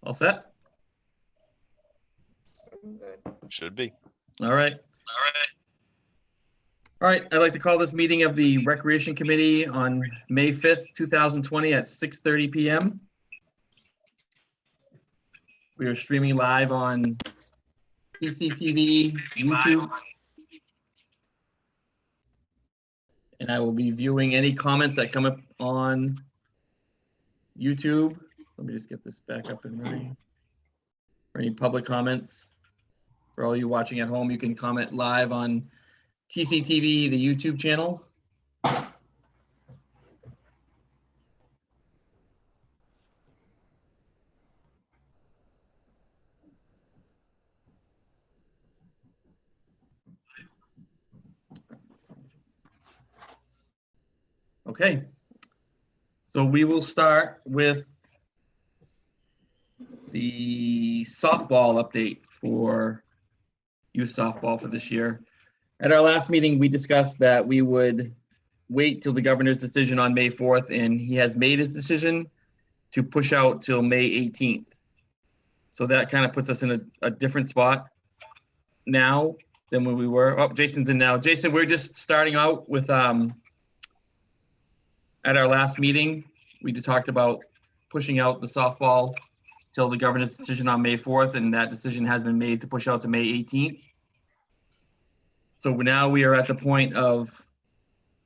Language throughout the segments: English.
All set? Should be. All right. All right, I'd like to call this meeting of the Recreation Committee on May 5th, 2020 at 6:30 PM. We are streaming live on PCTV, YouTube. And I will be viewing any comments that come up on YouTube. Let me just get this back up and running. For any public comments, for all you watching at home, you can comment live on TCTV, the YouTube channel. Okay, so we will start with the softball update for youth softball for this year. At our last meeting, we discussed that we would wait till the governor's decision on May 4th, and he has made his decision to push out till May 18th. So that kind of puts us in a different spot now than when we were. Oh, Jason's in now. Jason, we're just starting out with, at our last meeting, we just talked about pushing out the softball till the governor's decision on May 4th, and that decision has been made to push out to May 18th. So now we are at the point of,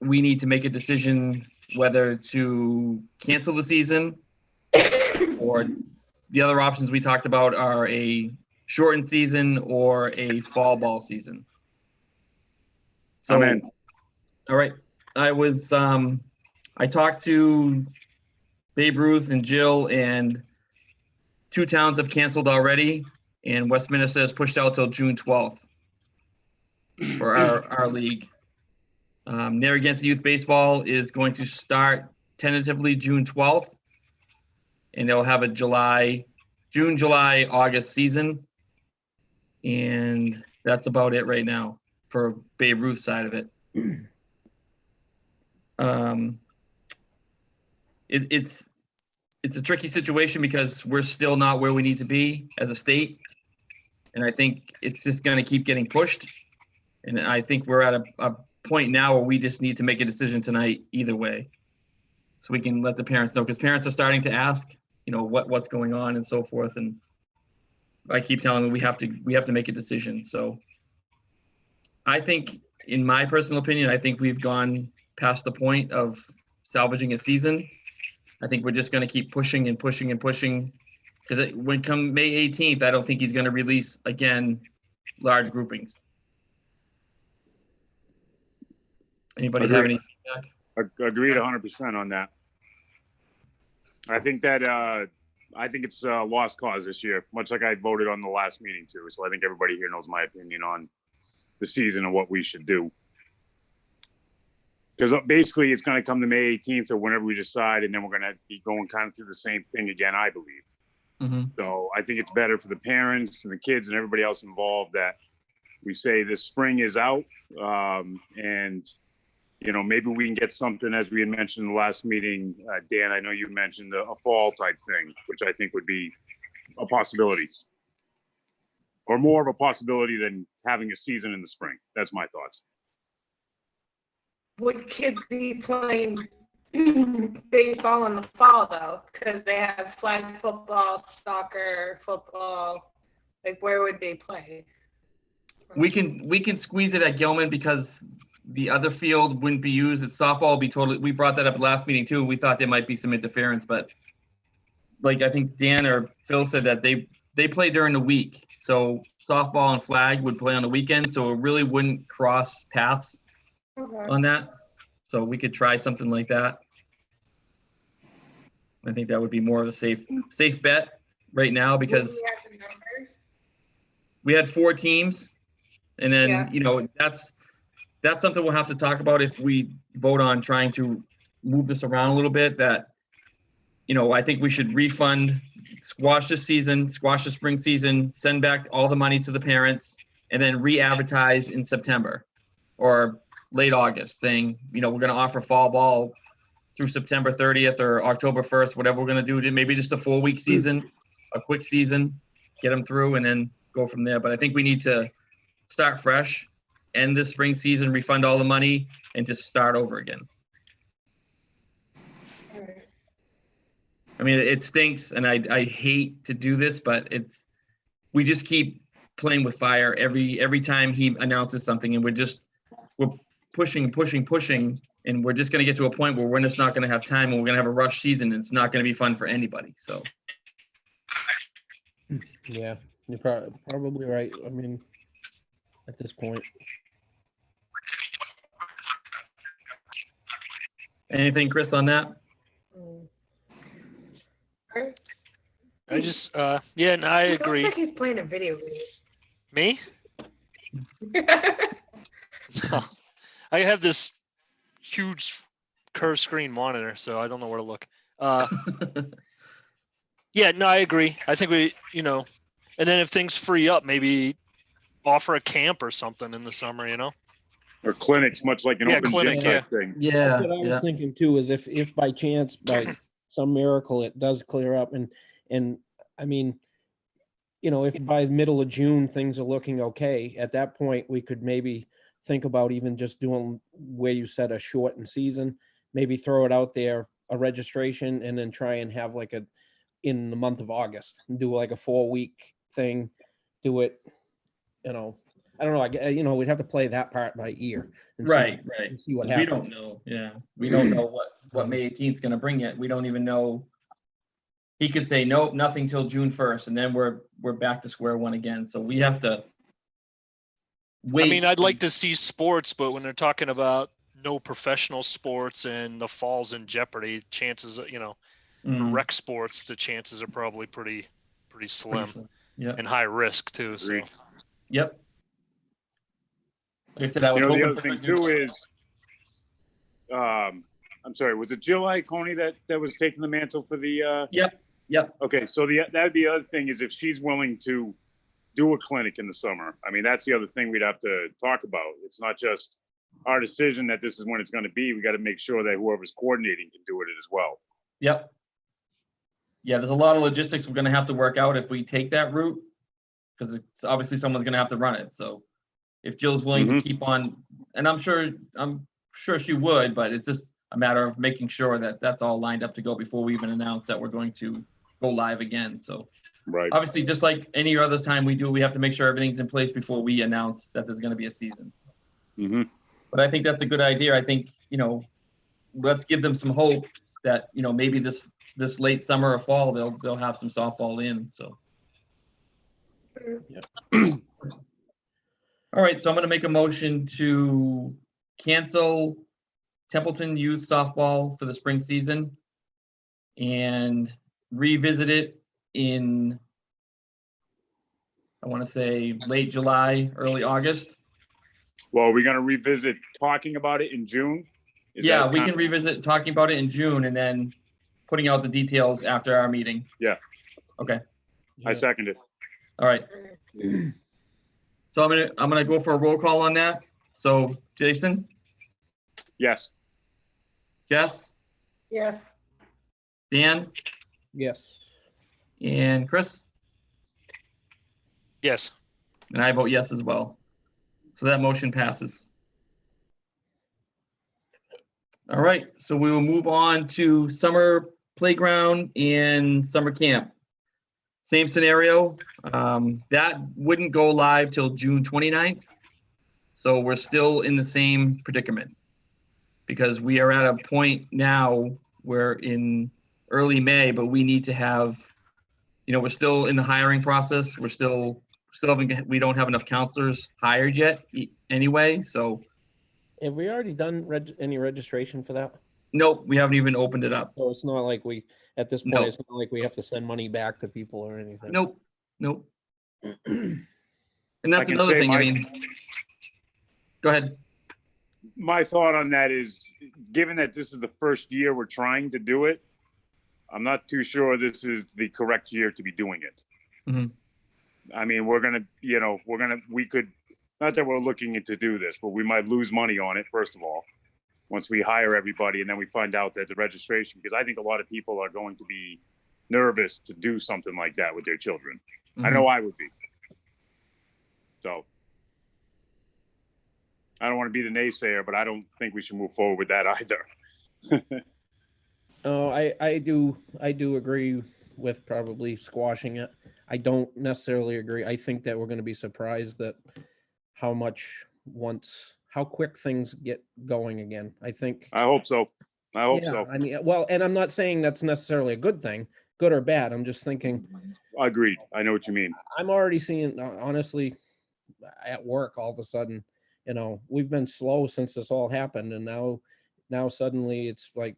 we need to make a decision whether to cancel the season, or the other options we talked about are a shortened season or a fall ball season. So, Amen. All right, I talked to Babe Ruth and Jill, and 2 towns have canceled already, and Westminster has pushed out till June 12th for our league. Narragansett Youth Baseball is going to start tentatively June 12th, and they'll have a June, July, August season. And that's about it right now for Babe Ruth's side of it. It's a tricky situation because we're still not where we need to be as a state. And I think it's just going to keep getting pushed. And I think we're at a point now where we just need to make a decision tonight either way. So we can let the parents know, because parents are starting to ask, what's going on and so forth. And I keep telling them we have to make a decision. So I think, in my personal opinion, I think we've gone past the point of salvaging a season. I think we're just going to keep pushing and pushing and pushing, because when come May 18th, I don't think he's going to release again large groupings. Anybody have any feedback? Agreed 100% on that. I think it's a lost cause this year, much like I voted on the last meeting too. So I think everybody here knows my opinion on the season and what we should do. Because basically it's going to come to May 18th or whenever we decide, and then we're going to be going kind of through the same thing again, I believe. Mm-hmm. So I think it's better for the parents and the kids and everybody else involved that we say this spring is out, and maybe we can get something, as we had mentioned in the last meeting. Dan, I know you mentioned a fall type thing, which I think would be a possibility, or more of a possibility than having a season in the spring. That's my thoughts. Would kids be playing baseball in the fall though? Because they have flag football, soccer, football. Like, where would they play? We can squeeze it at Gilman because the other field wouldn't be used. It's softball would be totally. We brought that up at last meeting too. We thought there might be some interference, but like I think Dan or Phil said that they play during the week. So softball and flag would play on the weekend. So it really wouldn't cross paths on that. So we could try something like that. I think that would be more of a safe bet right now, because we had 4 teams, and then that's something we'll have to talk about if we vote on trying to move this around a little bit. That I think we should squash the spring season, send back all the money to the parents, and then re-advertise in September or late August, saying, we're going to offer fall ball through September 30th or October 1st, whatever we're going to do, maybe just a 4-week season, a quick season, get them through, and then go from there. But I think we need to start fresh, end this spring season, refund all the money, and just start over again. I mean, it stinks, and I hate to do this, but we just keep playing with fire every time he announces something, and we're pushing, and we're just going to get to a point where we're just not going to have time, and we're going to have a rush season, and it's not going to be fun for anybody. So, Yeah, you're probably right. I mean, at this point. Anything, Chris, on that? I just, yeah, and I agree. Looks like he's playing a video game. Me? I have this huge curved screen monitor, so I don't know where to look. Yeah, no, I agree. I think we, and then if things free up, maybe offer a camp or something in the summer, Or clinics, much like an open clinic, gym type thing. Yeah, That's what I was thinking too, is if by chance, by some miracle, it does clear up and I mean, if by the middle of June, things are looking okay, at that point, we could maybe think about even just doing where you said a shortened season, maybe throw it out there, a registration, and then try and have in the month of August and do like a 4-week thing, do it, I don't know. We'd have to play that part by ear. And right. and see what 'Cause happens. we don't know. Yeah, we don't know what May 18th is going to bring yet. We don't even know. He could say nope, nothing till June 1st, and then we're back to square one again. So we have to wait. I mean, I'd like to see sports, but when they're talking about no professional sports and the fall's in jeopardy, chances, for rec sports, the chances are probably pretty slim. Yeah, and high risk too. So. Yep. Like I said, I was The hoping other for thing good too news. is, I'm sorry, was it Jill Iaconi that was taking the mantle for the? Yep. Okay, so that'd be the other thing is if she's willing to do a clinic in the summer. I mean, that's the other thing we'd have to talk about. It's not just our decision that this is when it's going to be. We got to make sure that whoever's coordinating can do it as well. Yep. Yeah, there's a lot of logistics we're going to have to work out if we take that route, because it's obviously someone's going to have to run it. So if Jill's willing to keep on, and I'm sure she would, but it's just a matter of making sure that that's all lined up to go before we even announce that we're going to go live again. So right. Obviously, just like any other time we have to make sure everything's in place before we announce that there's going to be a season. So. But I think that's a good idea. I think, let's give them some hope that, maybe this late summer or fall, they'll have some softball in. So. Yeah. All right. So I'm going to make a motion to cancel Templeton youth softball for the spring season and revisit it in, I want to say late July, early August. Well, are we going to revisit talking about it in June? Yeah, we can revisit talking about it in June and then putting out the details after our meeting. Yeah. Okay. I second it. All right. So I'm gonna go for a roll call on that. So Jason? Yes. Jess? Yes. Dan? Yes. And Chris? Yes. And I vote yes as well. So that motion passes. All right, so we will move on to summer playground and summer camp. Same scenario. That wouldn't go live till June 29th. So we're still in the same predicament because we are at a point now where in early May, but we need to have, we're still in the hiring process. We don't have enough counselors hired yet anyway. So have we already done any registration for that? Nope, we haven't even opened it up. So it's not like at this point, No. it's not like we have to send money back to people or anything. Nope. And that's I can another say thing. Go ahead. My thought on that is, given that this is the first year we're trying to do it, I'm not too sure this is the correct year to be doing it. I mean, we could, not that we're looking to do this, but we might lose money on it, first of all, once we hire everybody and then we find out that the registration, because I think a lot of people are going to be nervous to do something like that with their children. I Mhm. know I would be. So I don't want to be the naysayer, but I don't think we should move forward with that either. Oh, I do agree with probably squashing it. I don't necessarily agree. I think that we're going to be surprised that how quick things get going again. I think. I hope so. I hope Yeah, so. I mean, well, and I'm not saying that's necessarily a good thing, good or bad. I'm just thinking. Agreed. I know what you mean. I'm already seeing, honestly, at work all of a sudden, we've been slow since this all happened, and now suddenly it's like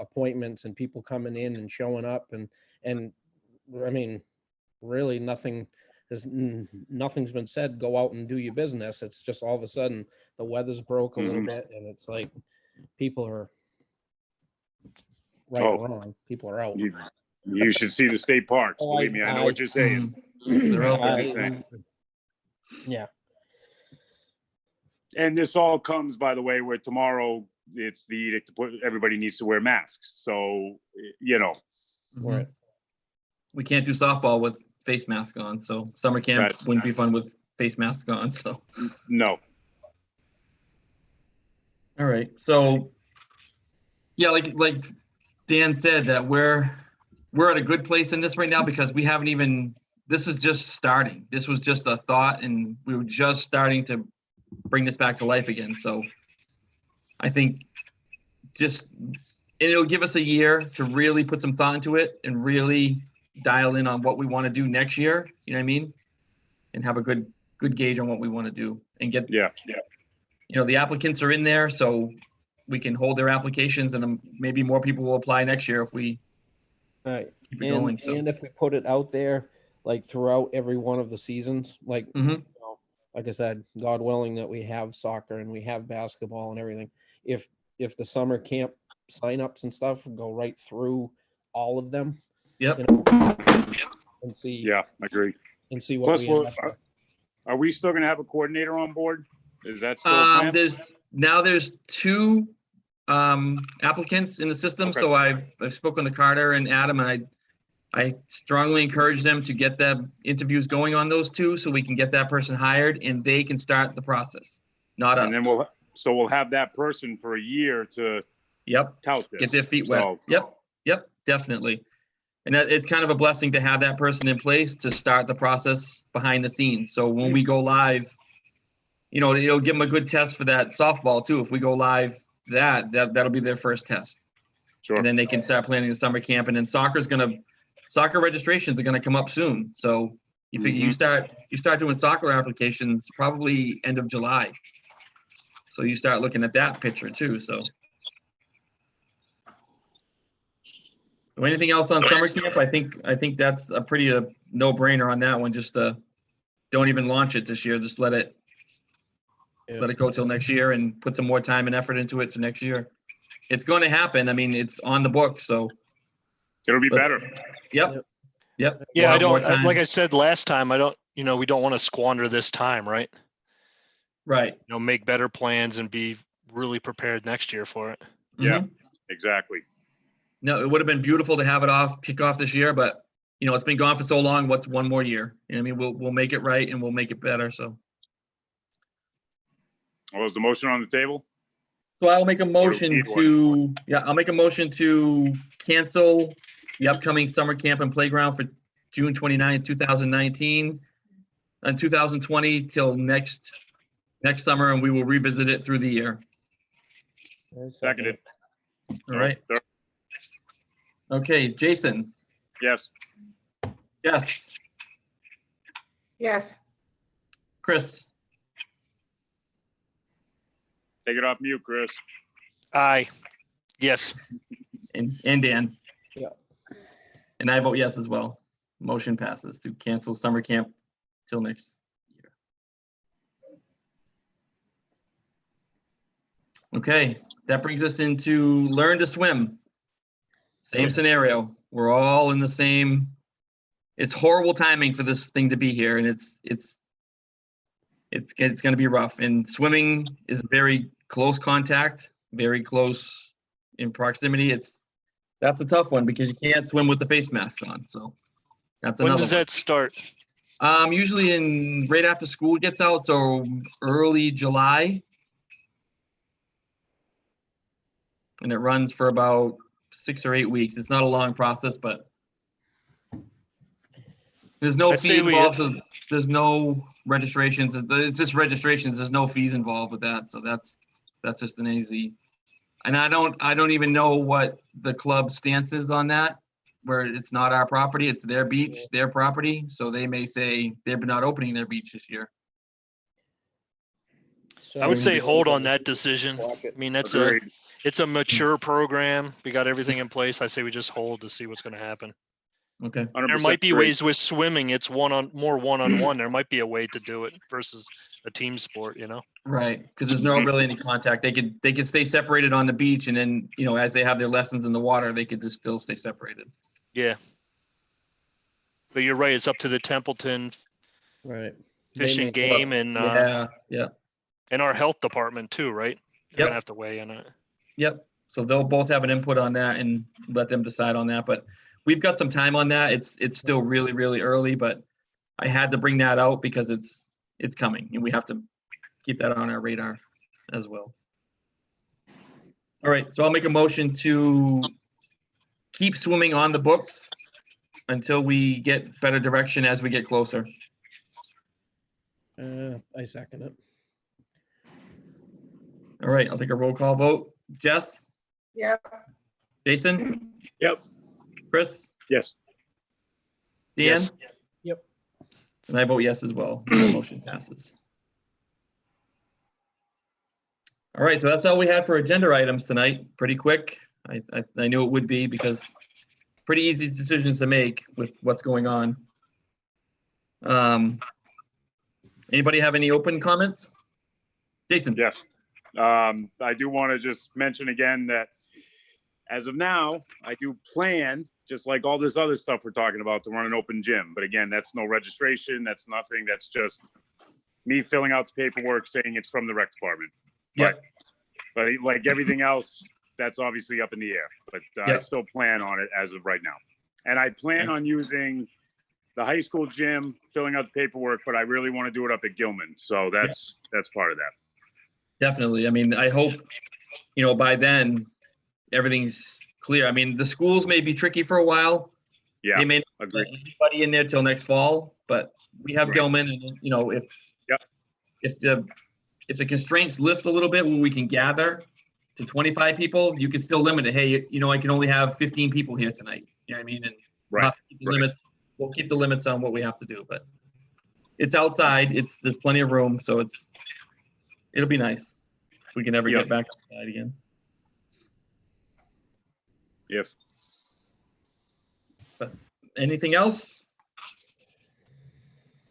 appointments and people coming in and showing up, and I mean, really nothing's been said. Go out and do your business. It's just all of a sudden the weather's broke a little bit, and it's like people are right or wrong. People are out. You should see the state parks. Oh, Believe me, I know what you're saying. They're out there. Everything. Yeah. And this all comes, by the way, where tomorrow it's the edict to put everybody needs to wear masks. So, Mhm. We can't do softball with face masks on, so summer camp wouldn't be fun with face masks on. So no. All right. So yeah, like Dan said, that we're at a good place in this right now because we haven't even. This is just starting. This was just a thought, and we were just starting to bring this back to life again. So I think it'll give us a year to really put some thought into it and really dial in on what we want to do next year. You know what I mean? And have a good gauge on what we want to do and get. Yeah. The applicants are in there, so we can hold their applications, and maybe more people will apply next year if we Right. keep it going. So. And if we put it out there, like throughout every one of the seasons, like like I said, God willing that we have soccer and we have basketball and everything. If the summer camp signups and stuff go right through all of them, Yep. And see. Yeah, I agree. And see what Plus, we end up with. are we still going to have a coordinator on board? Is that still a plan? There's two applicants in the system. Okay. So I've spoken to Carter and Adam, and I strongly encourage them to get the interviews going on those two so we can get that person hired and they can start the process, not us. And then we'll have that person for a year to tout this. Get their feet wet. So, Yep, definitely. And it's kind of a blessing to have that person in place to start the process behind the scenes. So when we go live, it'll give them a good test for that softball too. If we go live, that'll be their first test. Sure. And then they can start planning the summer camp. And then soccer registrations are gonna come up soon. So you figure you start doing soccer applications probably end of July. So you start looking at that picture too. So anything else on summer camp? I think that's a pretty no-brainer on that one. Just don't even launch it this year. Just let it go till next year and put some more time and effort into it for next year. It's going to happen. I mean, it's on the book, so it'll be better. Yep. Yeah, like I said last time, we don't want to squander this time, right? Right. Make better plans and be really prepared next year for it. Yeah, exactly. No, it would have been beautiful to have it kick off this year, but it's been gone for so long. What's one more year? I mean, we'll make it right and we'll make it better. So. What was the motion on the table? So I'll make a motion to cancel the upcoming summer camp and playground for June 29th, 2019 and 2020 till next summer, and we will revisit it through the year. Seconded. All right. Okay, Jason. Yes. Yes. Yes. Chris. Take it off mute, Chris. Aye. Yes. And Dan. Yeah. And I vote yes as well. Motion passes to cancel summer camp till next year. Okay, that brings us into learn to swim. Same scenario. We're all in the same. It's horrible timing for this thing to be here, and it's going to be rough. And swimming is very close contact, very close in proximity. That's a tough one because you can't swim with the face masks on. So that's When another does one. that start? Usually right after school gets out, so early July. And it runs for about 6 or 8 weeks. It's not a long process, but there's no I'd fee say we- involved. So there's no registrations. It's just registrations. There's no fees involved with that. So that's just an easy. And I don't even know what the club stance is on that, where it's not our property, it's their beach, their property. So they may say they're not opening their beach this year. I would say So- hold on that decision. I mean, Agreed. it's a mature program. We got everything in place. I say we just hold to see what's going to happen. Okay. 100% There might be agree. ways with swimming. It's more one-on-one. There might be a way to do it versus a team sport, you know? Right, because there's not really any contact. They could stay separated on the beach, and then as they have their lessons in the water, they could just still stay separated. Yeah. But you're right. It's up to the Templeton Right. Fish They and may- Game and Yeah. and our health department too, right? They're Yep. gonna have to weigh in on it. Yep. So they'll both have an input on that and let them decide on that. But we've got some time on that. It's still really, really early, but I had to bring that out because it's coming and we have to keep that on our radar as well. All right, so I'll make a motion to keep swimming on the books until we get better direction as we get closer. I second it. All right, I'll take a roll call vote. Jess, Yep. Jason, Yep. Chris, Yes. Dan? Yes. Yep. And I vote yes as well. The motion passes. All right, so that's all we had for agenda items tonight. Pretty quick. I knew it would be because pretty easy decisions to make with what's going on. Anybody have any open comments? Jason? Yes. I do want to just mention again that as of now, I do plan, just like all this other stuff we're talking about, to run an open gym. But again, that's no registration. That's nothing. That's just me filling out the paperwork saying it's from the rec department. Yep. But like everything else, that's obviously up in the air. But I Yep. still plan on it as of right now. And I plan on using the high school gym, filling out the paperwork, but I really want to do it up at Gilman. So that's part of that. Definitely. I mean, I hope, by then everything's clear. I mean, the schools may be tricky for a while. Yeah, They may not agree. let anybody in there till next fall, but we have Right. Gilman and, Yep. if the constraints lift a little bit where we can gather to 25 people, you can still limit it. Hey, I can only have 15 people here tonight. You know what I mean? And we'll Right. have to keep the Right. limits. We'll keep the limits on what we have to do, but it's outside. There's plenty of room, so it'll be nice if we can ever Yep. get back outside again. If Anything else?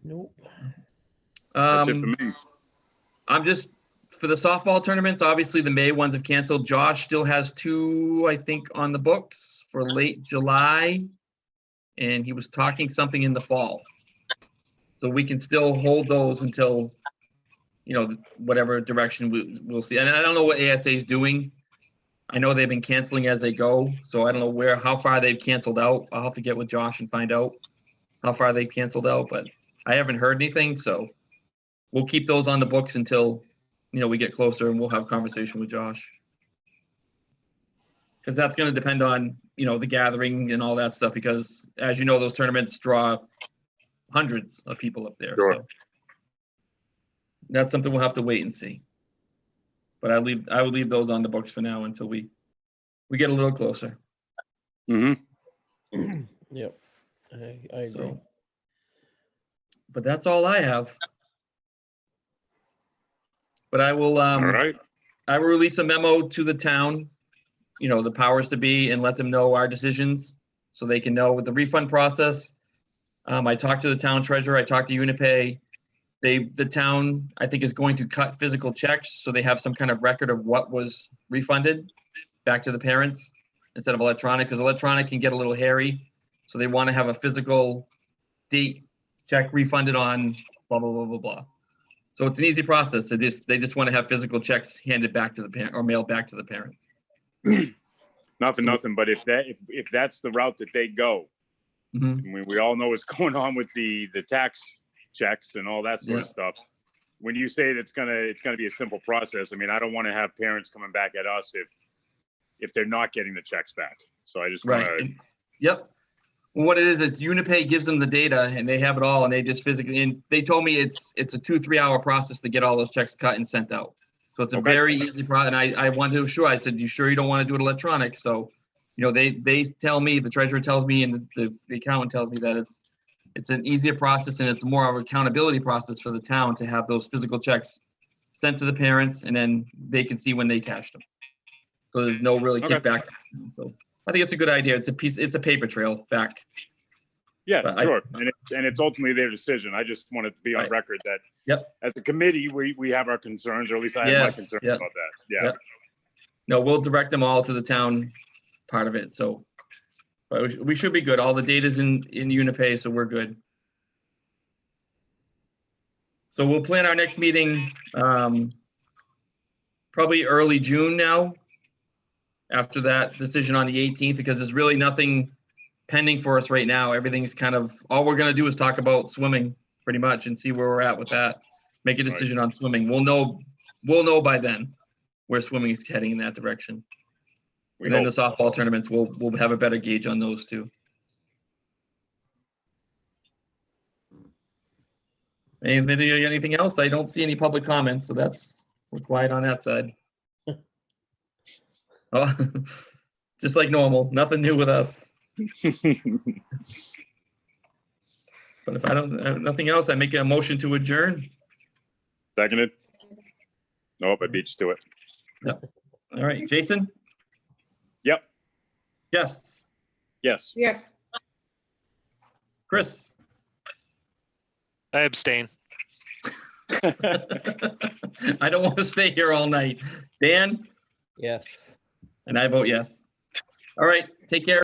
Nope. that's it for me. I'm just for the softball tournaments. Obviously, the May ones have canceled. Josh still has 2, I think, on the books for late July, and he was talking something in the fall. So we can still hold those until, whatever direction we'll see. And I don't know what ASA is doing. I know they've been canceling as they go, so I don't know how far they've canceled out. I'll have to get with Josh and find out how far they've canceled out, but I haven't heard anything, so we'll keep those on the books until, we get closer and we'll have a conversation with Josh. Because that's going to depend on, the gathering and all that stuff, because as you know, those tournaments draw hundreds of people up there. Sure. So that's something we'll have to wait and see. But I would leave those on the books for now until we get a little closer. Mm-hmm. Yep. I agree. So, but that's all I have. But I will All right. I will release a memo to the town, the powers to be, and let them know our decisions so they can know with the refund process. I talked to the town treasurer. I talked to Unipay. The town, I think, is going to cut physical checks so they have some kind of record of what was refunded back to the parents instead of electronic, because electronic can get a little hairy. So they want to have a physical date check refunded on blah, blah, blah, blah, blah. So it's an easy process. They just want to have physical checks handed back to the parent or mailed back to the parents. No, Not for nothing, but if that's the route that they go, Mhm. I mean, we all know what's going on with the tax checks and all that sort of stuff. When you say that it's gonna be a simple process, I mean, I don't want to have parents coming back at us if they're not getting the checks back. So I just want Right. to. And- Yep. Well, what it is, it's Unipay gives them the data and they have it all and they just physically, and they told me it's a 2-3 hour process to get all those checks cut and sent out. So it's a Okay. very easy process. And I wanted to assure, I said, you sure you don't want to do it electronic? So, you know, they tell me, the treasurer tells me, and the accountant tells me that it's an easier process and it's more of an accountability process for the town to have those physical checks sent to the parents and then they can see when they cashed them. So there's no really Okay. kickback. So I think it's a good idea. It's a paper trail back. Yeah, But sure. And it's ultimately their decision. I just want to be on Right. record that Yep. as a committee, we have our concerns, or at least I have my Yes, concerns yeah. about that. Yeah. Yep. No, we'll direct them all to the town part of it. So, but we should be good. All the data's in Unipay, so we're good. So we'll plan our next meeting, probably early June now. After that decision on the 18th, because there's really nothing pending for us right now. Everything's kind of, all we're gonna do is talk about swimming pretty much and see where we're at with that. Make a decision on swimming. We'll know by then where swimming is heading in that direction. We And then hope. the softball tournaments, we'll have a better gauge on those too. Anything else? I don't see any public comments, so we're quiet on that side. Oh, just like normal, nothing new with us. But if I don't, nothing else, I make a motion to adjourn. Seconded. Nope, I beat you to it. All right, Jason? Yep. Yes. Yes. Yeah. Chris? I abstain. I don't want to stay here all night. Dan? Yes. And I vote yes. All right, take care.